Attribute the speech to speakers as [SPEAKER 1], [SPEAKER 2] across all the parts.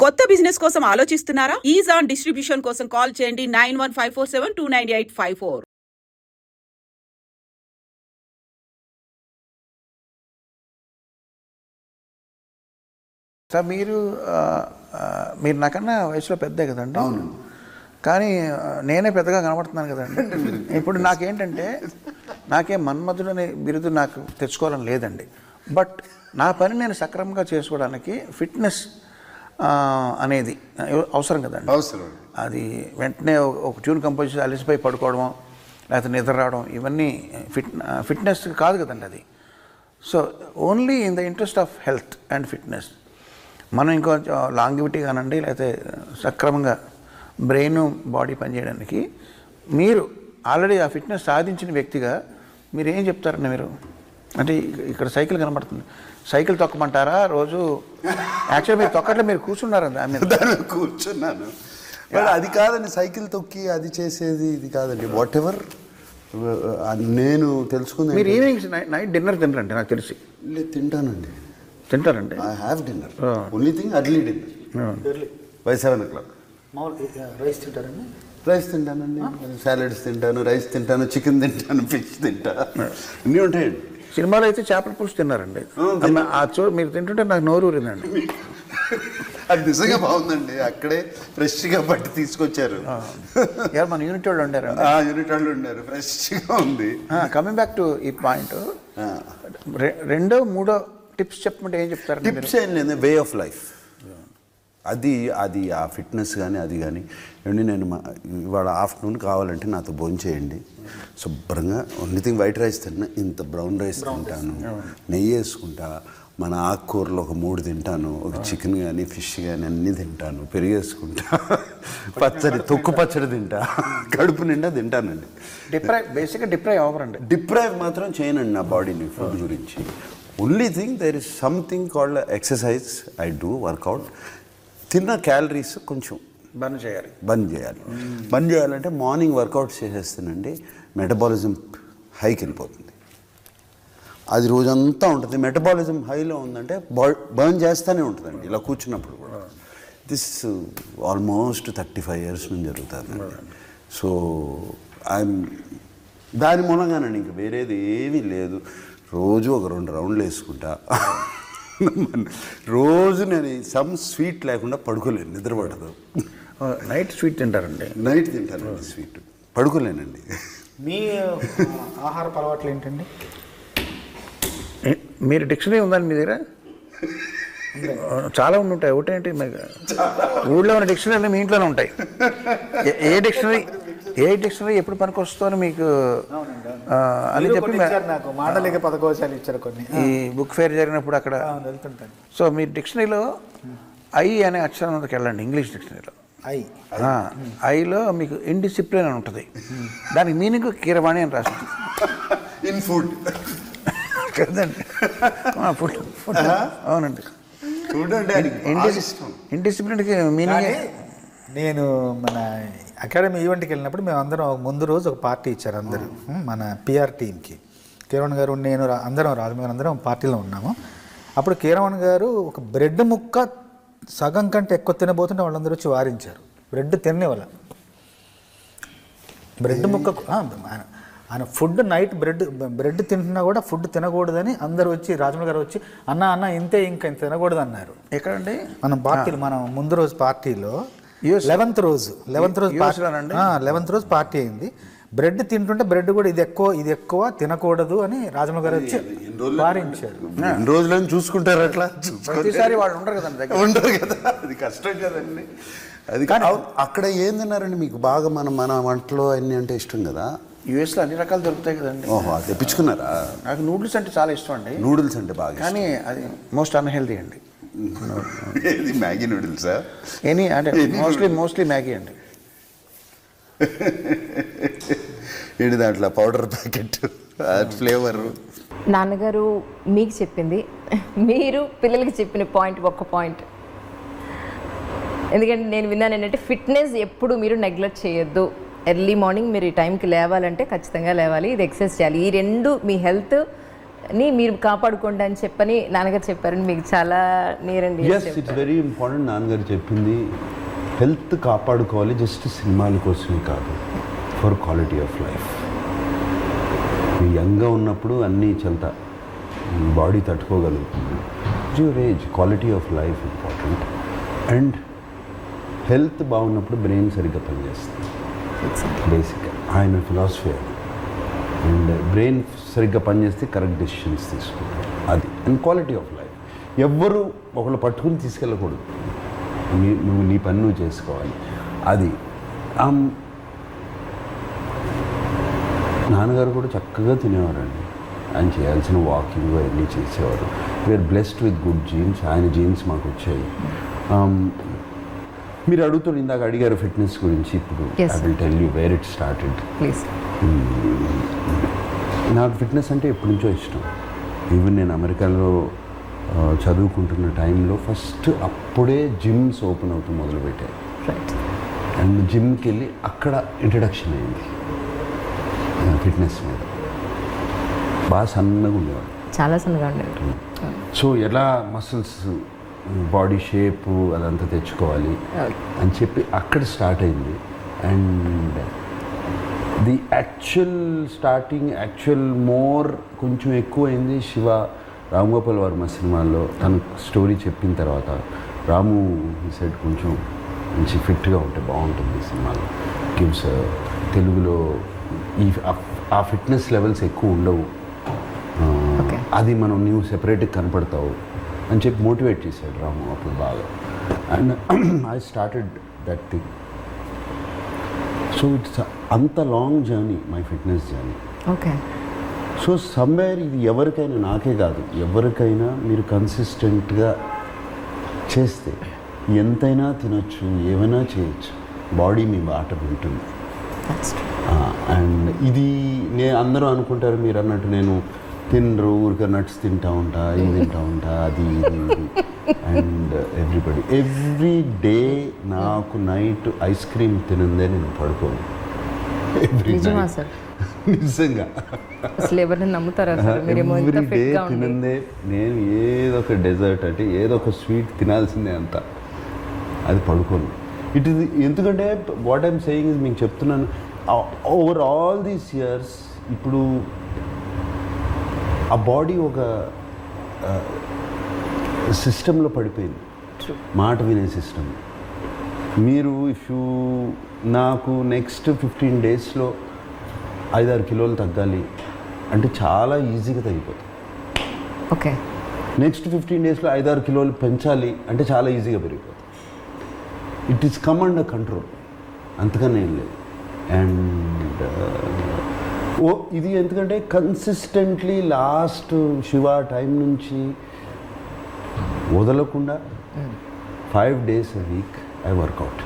[SPEAKER 1] కొత్త బిజినెస్ కోసం ఆలోచిస్తున్నారా? ఈజాన్ డిస్ట్రిబ్యూషన్ కోసం కాల్ చేయండి 9154729854.
[SPEAKER 2] సార్ మీరు నాకన్నా వయసులో పెద్దే కదండి. అవును. కానీ నేనే పెద్దగా కనబడుతున్నాను కదండి. ఇప్పుడు నాకేంటంటే నాకే మన్మధుడనే బిరుదు నాకు తెచ్చుకోవాలని లేదండి. బట్ నా పని నేను సక్రమంగా చేసుకోవడానికి ఫిట్నెస్ అనేది అవసరం కదండి.
[SPEAKER 3] అవసరం.
[SPEAKER 2] అది వెంటనే ఒక ట్యూన్ కంపోజ్ చేసి అలసిపోయి పడుకోవడం లేకపోతే నిద్ర రావడం ఇవన్నీ ఫిట్నెస్ కాదు కదండి అది. So only in the interest of health and fitness మనం ఇంకో లాంగివిటీ కానండి లేకపోతే సక్రమంగా బ్రెయిన్ బాడీ పనిచేయడానికి మీరు ఆల్రెడీ ఆ ఫిట్నెస్ సాధించిన వ్యక్తిగా మీరు ఏం చెప్తారండి? మీరు అంటే ఇక్కడ సైకిల్ కనబడుతుంది, సైకిల్ తొక్కమంటారా రోజు? యాక్చువల్లీ మీరు తొక్కట్లో మీరు కూర్చున్నారండి
[SPEAKER 3] దాని కూర్చున్నాను. బట్ అది కాదండి, సైకిల్ తొక్కి అది చేసేది ఇది కాదండి. వాట్ ఎవర్ నేను తెలుసుకుంది.
[SPEAKER 2] మీరు ఈవినింగ్ నైట్ డిన్నర్ తినరండి నాకు తెలిసి?
[SPEAKER 3] లేదు, తింటానండి.
[SPEAKER 2] తింటారండి?
[SPEAKER 3] I have dinner. Only thing early dinner by 7 o'clock.
[SPEAKER 4] Rice తింటారండి?
[SPEAKER 3] రైస్ తింటానండి, సాలడ్స్ తింటాను, రైస్ తింటాను, చికెన్ తింటాను, ఫిష్ తింటా, అన్నీ ఉంటాయండి.
[SPEAKER 2] సినిమాలో అయితే చేపల పులుసు తిన్నారండి. మీరు తింటుంటే నాకు నోరు ఊరిందండి.
[SPEAKER 3] అది నిజంగా బాగుందండి. అక్కడే ఫ్రెష్గా పట్టి తీసుకొచ్చారు.
[SPEAKER 2] మన యూనిట్ వాళ్ళు ఉండారు.
[SPEAKER 3] యూనిట్ వాళ్ళు ఉన్నారు, ఫ్రెష్గా ఉంది.
[SPEAKER 2] కమింగ్ బ్యాక్ టు ఈ పాయింట్, రెండో మూడో టిప్స్ చెప్పమంటే ఏం చెప్తారు?
[SPEAKER 3] టిప్స్ ఏం లేదు, వే ఆఫ్ లైఫ్. అది ఆ ఫిట్నెస్ కానీ అది కానీ ఏమండి, నేను ఇవాళ ఆఫ్టర్నూన్ కావాలంటే నాతో భోజనం చేయండి, శుభ్రంగా ఓన్లీ థింగ్ వైట్ రైస్ తిన్నా, ఇంత బ్రౌన్ రైస్ తింటాను, నెయ్యి వేసుకుంటా, మన ఆకుకూరలు ఒక 3 తింటాను, ఒక చికెన్ కానీ ఫిష్ కానీ అన్నీ తింటాను, పెరిగేసుకుంటా, పచ్చడి తొక్కు పచ్చడి తింటా, కడుపు నిండా తింటానండి.
[SPEAKER 2] బేసిక్గా డిప్రైవ్ అవ్వరండి.
[SPEAKER 3] డిప్రైవ్ మాత్రం చేయనండి నా బాడీని ఫుడ్ గురించి. Only thing there is something called exercise. I do workout. తిన్న క్యాలరీస్ కొంచెం బంద్ చేయాలంటే మార్నింగ్ వర్కౌట్ చేసేస్తానండి, మెటబాలిజం హైకి వెళ్ళిపోతుంది. అది రోజంతా ఉంటుంది. మెటబాలిజం హైలో ఉందంటే బర్న్ చేస్తూనే ఉంటుందండి ఇలా కూర్చున్నప్పుడు కూడా. దిస్ ఆల్మోస్ట్ 35 years నుంచి జరుగుతుంది. సో ఐఎమ్ దాని మూలంగానండి, ఇంక వేరేది ఏమీ లేదు. రోజు ఒక 2 రౌండ్లు వేసుకుంటా. రోజు నేను సమ్ స్వీట్ లేకుండా పడుకోలేను, నిద్ర పడదు.
[SPEAKER 2] నైట్ స్వీట్ తింటారండి?
[SPEAKER 3] నైట్ తింటానండి స్వీట్, పడుకోలేనండి.
[SPEAKER 4] మీ ఆహార అలవాట్లు ఏంటండి?
[SPEAKER 2] మీరు డిక్షనరీ ఉందండి మీ దగ్గర? చాలా ఉంటాయి. ఒకటేంటి ఊళ్ళో ఉన్న డిక్షనరీ మీ ఇంట్లోనే ఉంటాయి. ఏ డిక్షనరీ ఎప్పుడు పనికి వస్తుందో మీకు అని చెప్పి
[SPEAKER 4] నాకు మాటలేక పదకోశాలు ఇచ్చారు కొన్ని.
[SPEAKER 2] ఈ బుక్ ఫేర్ జరిగినప్పుడు అక్కడ
[SPEAKER 4] వెళ్తుంటాను.
[SPEAKER 2] సో మీరు డిక్షనరీలో ఐ అనే అక్షరంకి వెళ్ళండి. ఇంగ్లీష్ డిక్షనరీలో ఐలో మీకు ఇండిసిప్లిన్ అని ఉంటుంది. దానికి మీనింగ్ కీరవాణి అని రాస్తుంది.
[SPEAKER 3] ఇన్ ఫుడ్
[SPEAKER 2] కదండి, ఫుడ్. అవునండి, ఇండిసిప్లిన్కి మీనింగ్.
[SPEAKER 4] నేను మన అకాడమీ ఈవెంట్కి వెళ్ళినప్పుడు మేము అందరం ముందు రోజు ఒక పార్టీ ఇచ్చారు అందరూ, మన పిఆర్ టీమ్కి. కీరవణ్ గారు, నేను, అందరం రాజమౌళి అందరం పార్టీలో ఉన్నాము. అప్పుడు కీరవణ్ గారు ఒక బ్రెడ్ ముక్క సగం కంటే ఎక్కువ తినబోతుంటే వాళ్ళందరూ వచ్చి వారించారు. బ్రెడ్ తినేవాళ్ళ బ్రెడ్ ముక్క ఆయన ఫుడ్ నైట్ బ్రెడ్ తింటున్నా కూడా ఫుడ్ తినకూడదని అందరూ వచ్చి, రాజమౌళి గారు వచ్చి అన్న ఇంతే, ఇంకా ఇంత తినకూడదు అన్నారు.
[SPEAKER 2] ఎక్కడండి?
[SPEAKER 4] మనం పార్టీలో, మనం ముందు రోజు పార్టీలో 11th రోజు పార్టీ అయింది. బ్రెడ్ తింటుంటే బ్రెడ్ కూడా ఇది ఎక్కువ తినకూడదు అని రాజమౌళి గారు వచ్చి వారించారు.
[SPEAKER 3] రోజులను చూసుకుంటారు అట్లా.
[SPEAKER 2] ప్రతిసారి వాళ్ళు ఉండరు
[SPEAKER 3] కదా, అది కష్టం కదండి. అది అక్కడ ఏం తిన్నారండి మీకు బాగా? మన వంటలో అన్నీ అంటే ఇష్టం కదా.
[SPEAKER 2] యూఎస్లో అన్ని రకాలు దొరుకుతాయి కదండి.
[SPEAKER 3] ఓహో, అది తెప్పించుకున్నారా?
[SPEAKER 2] నాకు నూడిల్స్ అంటే చాలా ఇష్టం అండి.
[SPEAKER 3] నూడిల్స్ అంటే బాగా,
[SPEAKER 2] కానీ అది మోస్ట్ అన్హెల్దీ అండి.
[SPEAKER 3] ఏది మ్యాగీ నూడిల్సా?
[SPEAKER 2] ఎనీ అంటే మోస్ట్లీ మ్యాగీ అండి.
[SPEAKER 3] ఏంటి దాంట్లో పౌడర్ ప్యాకెట్, ఫ్లేవర్.
[SPEAKER 5] నాన్నగారు మీకు చెప్పింది, మీరు పిల్లలకి చెప్పిన ఒక్క పాయింట్. ఎందుకంటే నేను విన్నాను ఏంటంటే, ఫిట్నెస్ ఎప్పుడు మీరు నెగ్లెక్ట్ చేయొద్దు. ఎర్లీ మార్నింగ్ మీరు ఈ టైంకి లేవాలంటే ఖచ్చితంగా లేవాలి, ఇది ఎక్సర్సైజ్ చేయాలి. ఈ 2 మీ హెల్త్ ని మీరు కాపాడుకోండి అని చెప్పని నాన్నగారు చెప్పారని మీకు చాలా నేరండి.
[SPEAKER 3] Yes, it's very important. నాన్నగారు చెప్పింది హెల్త్ కాపాడుకోవాలి, జస్ట్ సినిమాల కోసమే కాదు, ఫర్ క్వాలిటీ ఆఫ్ లైఫ్. యంగ్గా ఉన్నప్పుడు అన్నీ చెల్తా, బాడీ తట్టుకోగలుగుతుంది. Your age, quality of life important. And health బాగున్నప్పుడు బ్రెయిన్ సరిగ్గా పనిచేస్తుంది. బేసిక్గా ఆయన ఫిలాసఫీ అది. అండ్ బ్రెయిన్ సరిగ్గా పనిచేస్తే కరెక్ట్ డెసిషన్స్ తీసుకుంటారు, అది. And quality of life. ఎవ్వరూ ఒకళ్ళు పట్టుకుని తీసుకెళ్ళకూడదు, నువ్వు నీ పని నువ్వు చేసుకోవాలి, అది. నాన్నగారు కూడా చక్కగా తినేవారండి. ఆయన చేయాల్సిన వాకింగ్ అవన్నీ చేసేవారు. We are blessed with good genes. ఆయన జీన్స్ మాకు వచ్చాయి. మీరు అడుగుతారు, ఇందాక అడిగారు ఫిట్నెస్ గురించి. ఇప్పుడు I will tell you where it started. నాకు ఫిట్నెస్ అంటే ఎప్పటి నుంచో ఇష్టం. ఈవెన్ నేను అమెరికాలో చదువుకుంటున్న టైంలో ఫస్ట్ అప్పుడే జిమ్స్ ఓపెన్ అవుతూ మొదలుపెట్టాయి. అండ్ జిమ్కి వెళ్ళి అక్కడ ఇంట్రడక్షన్ అయింది ఫిట్నెస్ మీద. బాగా సన్నగా ఉండేవాడు,
[SPEAKER 5] చాలా సన్నగా ఉండేవాడు.
[SPEAKER 3] సో ఎలా మసిల్స్, బాడీ షేపు అదంతా తెచ్చుకోవాలి అని చెప్పి అక్కడ స్టార్ట్ అయింది. అండ్ ది యాక్చువల్ మోర్ కొంచెం ఎక్కువైంది శివ రామ్గోపాల్ వర్మ సినిమాల్లో. తను స్టోరీ చెప్పిన తర్వాత రాము ఈ సైడ్ కొంచెం మంచి ఫిట్గా ఉంటే బాగుంటుంది ఈ సినిమాలో, గివ్స్ తెలుగులో ఆ ఫిట్నెస్ లెవెల్స్ ఎక్కువ ఉండవు, అది మనం నీవు సెపరేట్గా కనపడతావు అని చెప్పి మోటివేట్ చేశాడు రాము అప్పుడు బాగా. And I started that thing. So it's అంత long journey, my fitness journey.
[SPEAKER 5] Okay.
[SPEAKER 3] So somewhere ఇది ఎవరికైనా, నాకే కాదు ఎవరికైనా, మీరు కన్సిస్టెంట్గా చేస్తే ఎంతైనా తినొచ్చు, ఏమైనా చేయొచ్చు, బాడీ మీ బాట వింటుంది. అండ్ ఇది అందరూ అనుకుంటారు మీరు అన్నట్టు నేను తినరు, ఊరికే నట్స్ తింటా ఉంటా, ఇది తింటా ఉంటా, అది ఇది ఇది. అండ్ ఎవ్రీ డే నాకు నైట్ ఐస్ క్రీమ్ తినందే నేను పడుకోను. నిజంగా
[SPEAKER 5] అసలు ఎవరైనా నమ్ముతారా?
[SPEAKER 3] ఎవ్రీ డే తినందే. నేను ఏదో ఒక డెజర్ట్ అంటే ఏదో ఒక స్వీట్ తినాల్సిందే, అంత అది పడుకోను. ఇట్ ఈస్ ఎందుకంటే వాట్ ఐఎమ్ సేయింగ్ ఇస్, మీకు చెప్తున్నాను, ఓవర్ ఆల్ దీస్ ఇయర్స్ ఇప్పుడు ఆ బాడీ ఒక సిస్టంలో పడిపోయింది, మాట వినే సిస్టమ్. మీరు నాకు నెక్స్ట్ 15 డేస్లో 5-6 కిలోలు తగ్గాలి అంటే చాలా ఈజీగా తగ్గిపోతుంది.
[SPEAKER 5] ఓకే.
[SPEAKER 3] నెక్స్ట్ 15 డేస్లో 5-6 కిలోలు పెంచాలి అంటే చాలా ఈజీగా పెరిగిపోతుంది. It is come under control, అంతకన్నా ఏం లేదు. అండ్ ఇది ఎందుకంటే కన్సిస్టెంట్లీ లాస్ట్ శివ టైం నుంచి వదలకుండా 5 days a week I work out.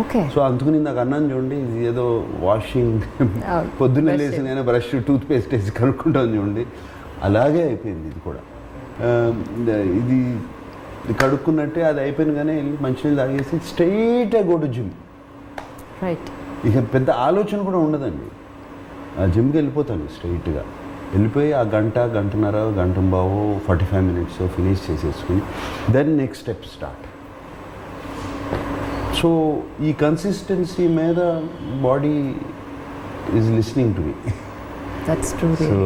[SPEAKER 5] Okay.
[SPEAKER 3] So అందుకని నాకు అన్నాను చూడండి, ఇది ఏదో వాషింగ్ పొద్దున్నే లేచి నేను బ్రష్ టూత్ పేస్ట్ వేసి కడుక్కుంటాను చూడండి, అలాగే అయిపోయింది ఇది కూడా. ఇది కడుక్కున్నట్టే అది అయిపోయింది, కానీ వెళ్ళి మంచినీళ్ళు తాగేసి స్ట్రైట్గా గో టు జిమ్.
[SPEAKER 5] రైట్.
[SPEAKER 3] ఇక పెద్ద ఆలోచన కూడా ఉండదండి, ఆ జిమ్కి వెళ్ళిపోతాను స్ట్రైట్గా. వెళ్ళిపోయి ఆ గంటన్నర, గంటంబావో 45 minutes ఫినిష్ చేసేసుకుని then next step start. So ఈ కన్సిస్టెన్సీ మీద body is listening to me. So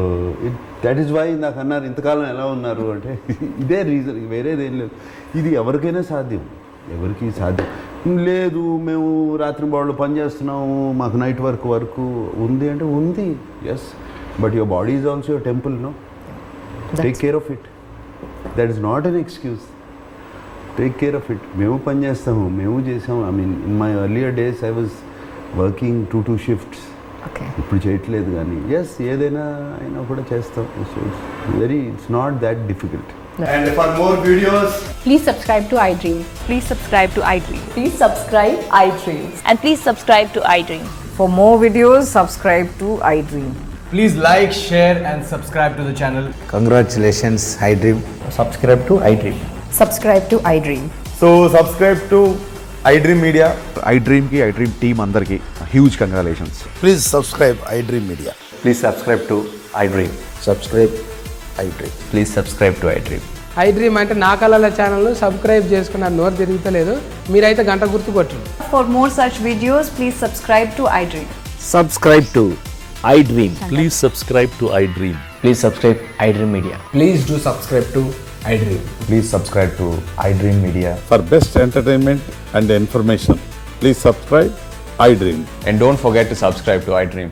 [SPEAKER 3] that is why నాకు అన్నారు ఇంతకాలం ఎలా ఉన్నారు అంటే ఇదే రీజన్, వేరేదేం లేదు. ఇది ఎవరికైనా సాధ్యం, ఎవరికి సాధ్యం లేదు. మేము రాత్రి బాడీలో పని చేస్తున్నాము, మాకు నైట్ వర్క్ ఉంది అంటే ఉంది, yes. But your body is also your temple, no? Take care of it. That is not an excuse. Take care of it. మేము పని చేస్తాము, మేము చేసాము. I mean in my earlier days I was working 2 shifts. ఇప్పుడు చేయట్లేదు, కానీ yes ఏదైనా అయినా కూడా చేస్తాం. It's not that difficult.
[SPEAKER 6] And for more videos,
[SPEAKER 7] please subscribe to iDream.
[SPEAKER 8] Please subscribe to iDream.
[SPEAKER 7] Please subscribe iDream.
[SPEAKER 8] And please subscribe to iDream.
[SPEAKER 9] For more videos, subscribe to iDream.
[SPEAKER 6] please like, share and subscribe to the channel.
[SPEAKER 10] Congratulations, iDream.
[SPEAKER 6] Subscribe to iDream.
[SPEAKER 7] Subscribe to iDream.
[SPEAKER 6] So subscribe to iDream Media.
[SPEAKER 11] iDream ki iDream team andarki huge congratulations.
[SPEAKER 10] Please subscribe iDream Media.
[SPEAKER 6] Please subscribe to iDream.
[SPEAKER 10] Subscribe
[SPEAKER 3] iDream.
[SPEAKER 6] Please subscribe to iDream.
[SPEAKER 12] I dream అంటే నా కళల ఛానల్ను subscribe చేసుకున్న నోరు తిరుగుతలేదు, మీరైతే గంట గుర్తు కొట్టండి.
[SPEAKER 9] For more such videos, please subscribe to iDream.
[SPEAKER 10] Subscribe to iDream.
[SPEAKER 13] Please subscribe to iDream.
[SPEAKER 10] Please subscribe iDream Media.
[SPEAKER 12] Please do subscribe to I dream.
[SPEAKER 11] Please subscribe to iDream Media.
[SPEAKER 6] For best entertainment and information, please subscribe iDream.
[SPEAKER 11] And don't forget to subscribe to iDream.